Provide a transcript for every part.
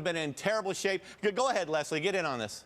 been in terrible shape. Go ahead, Leslie, get in on this.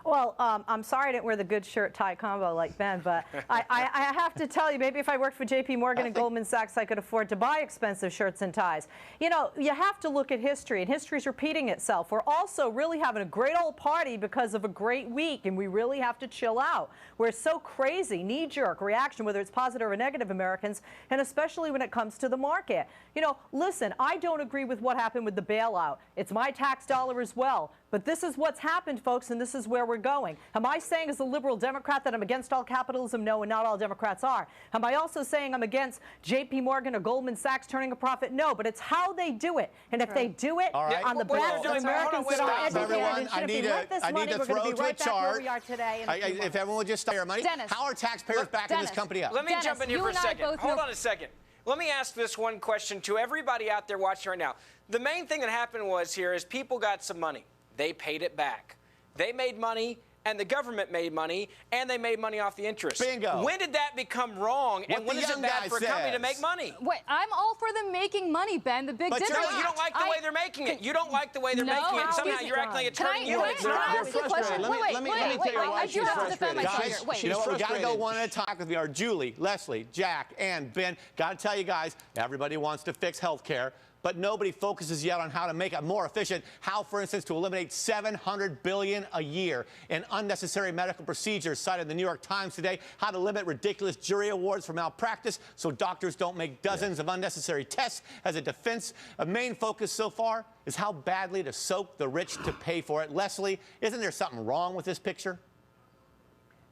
Well, I'm sorry I didn't wear the good shirt tie combo like Ben, but I have to tell you, maybe if I worked for J.P. Morgan and Goldman Sachs, I could afford to buy expensive shirts and ties. You know, you have to look at history, and history's repeating itself. We're also really having a great old party because of a great week, and we really have to chill out. We're so crazy, knee-jerk reaction, whether it's positive or negative, Americans, and especially when it comes to the market. You know, listen, I don't agree with what happened with the bailout. It's my tax dollar as well. But this is what's happened, folks, and this is where we're going. Am I saying as a liberal Democrat that I'm against all capitalism? No, and not all Democrats are. Am I also saying I'm against J.P. Morgan or Goldman Sachs turning a profit? No, but it's how they do it. And if they do it on the backs of Americans that are educated and shouldn't be worth this money, we're going to be right back where we are today. If everyone would just stop their money, how are taxpayers backing this company up? Let me jump in here for a second. Hold on a second. Let me ask this one question to everybody out there watching right now. The main thing that happened was here is people got some money. They paid it back. They made money, and the government made money, and they made money off the interest. Bingo. When did that become wrong, and when is it bad for a company to make money? Wait, I'm all for them making money, Ben. The big difference. No, you don't like the way they're making it. You don't like the way they're making it. Somehow you're acting like it's hurting you. They're frustrated. Let me tell you why she's frustrated. Guys, you know what? We got to go one at a time because we are Julie, Leslie, Jack, and Ben. Got to tell you guys, everybody wants to fix health care, but nobody focuses yet on how to make it more efficient. How, for instance, to eliminate $700 billion a year in unnecessary medical procedures cited in the New York Times today. How to limit ridiculous jury awards for malpractice so doctors don't make dozens of unnecessary tests as a defense. A main focus so far is how badly to soak the rich to pay for it. Leslie, isn't there something wrong with this picture?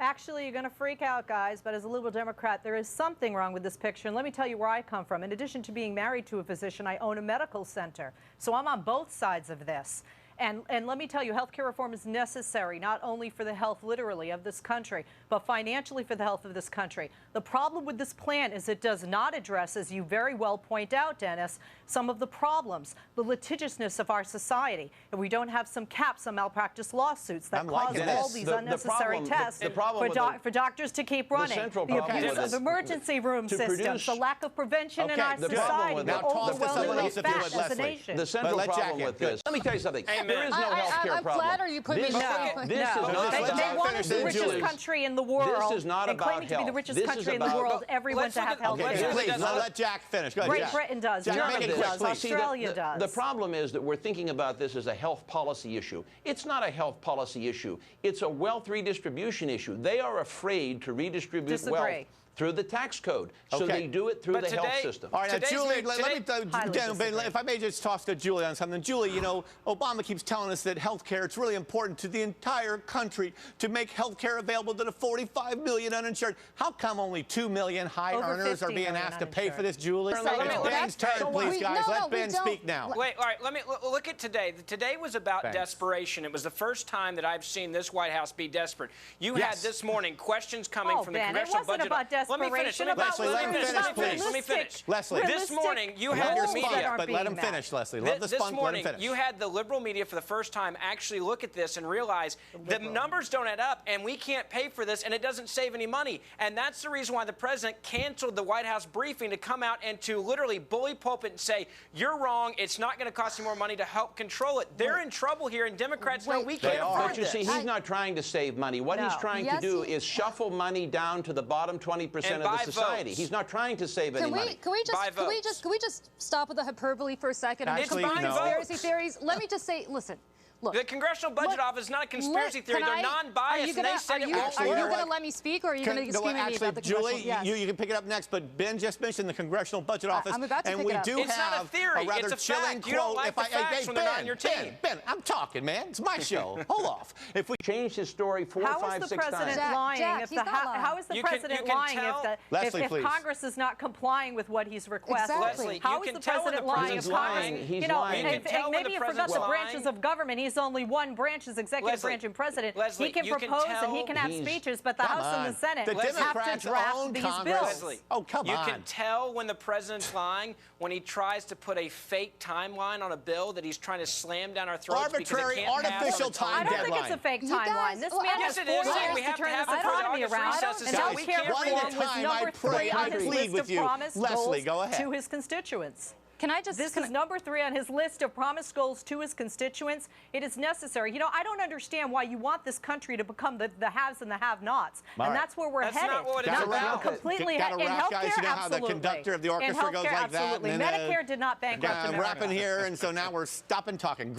Actually, you're going to freak out, guys, but as a liberal Democrat, there is something wrong with this picture. And let me tell you where I come from. In addition to being married to a physician, I own a medical center. So I'm on both sides of this. And let me tell you, health care reform is necessary, not only for the health, literally, of this country, but financially for the health of this country. The problem with this plan is it does not address, as you very well point out, Dennis, some of the problems, the litigiousness of our society. If we don't have some caps on malpractice lawsuits that cause all these unnecessary tests for doctors to keep running, the abuse of emergency room systems, the lack of prevention in our society, the overwhelmingly fat as a nation. The central problem with this, let me tell you something. There is no health care problem. I'm flattered you put me down. They want us the richest country in the world. This is not about claiming to be the richest country in the world, everyone to have health care. Please, let Jack finish. Go ahead, Great Britain does, Germany does, Australia does. The problem is that we're thinking about this as a health policy issue. It's not a health policy issue. It's a wealth redistribution issue. They are afraid to redistribute wealth through the tax code. So they do it through the health system. All right, now, Julie, if I may just toss to Julie on something. Julie, you know, Obama keeps telling us that health care, it's really important to the entire country to make health care available to the 45 million uninsured. How come only 2 million high earners are being asked to pay for this, Julie? It's Ben's turn, please, guys. Let Ben speak now. Wait, all right, let me look at today. Today was about desperation. It was the first time that I've seen this White House be desperate. You had this morning questions coming from the Congressional Budget Office. Let me finish. Let me finish. Leslie, this morning you had the media. But let him finish, Leslie. This morning you had the liberal media for the first time actually look at this and realize the numbers don't add up, and we can't pay for this, and it doesn't save any money. And that's the reason why the president canceled the White House briefing to come out and to literally bully pulpit and say, "You're wrong. It's not going to cost you more money to help control it." They're in trouble here, and Democrats know we can't afford this. But you see, he's not trying to save money. What he's trying to do is shuffle money down to the bottom 20% of the society. He's not trying to save any money. Can we just stop with the hyperbole for a second and combine conspiracy theories? Let me just say, listen. Look, the Congressional Budget Office is not a conspiracy theory. They're non-biased, and they said it won't work. Are you going to let me speak, or are you going to scream at me about the Julie, you can pick it up next, but Ben just mentioned the Congressional Budget Office, I'm about to pick it up. It's not a theory. rather it's a chilling fact. You don't like the facts when they're not on your team. Ben, I'm talking, man. It's my show. Hold off. If we change his story 4, 5, 6 times. How is the president lying if Congress is not complying with what he's requested? Leslie, how is the president lying if Congress, you know, maybe you forgot the branches of government. He's only one branch, is executive branch and president. He can propose and he can have speeches, but the House and the Senate have to draft these bills. Oh, come on. You can tell when the president's lying when he tries to put a fake timeline on a bill that he's trying to slam down our throats. Arbitrary, artificial time deadline. I don't think it's a fake timeline. This man has 4 years to turn this economy around, and health care reform was number 3 on his list of promised goals to his constituents. Can I just... This is number 3 on his list of promised goals to his constituents. It is necessary. You know, I don't understand why you want this country to become the haves and the have-nots. And that's where we're headed. That's not what it's about. Completely in healthcare, guys, you know how the conductor of the orchestra goes like absolutely. that. Medicare did not bankrupt America. Wrapping here, and so now we're stopping talking. Great.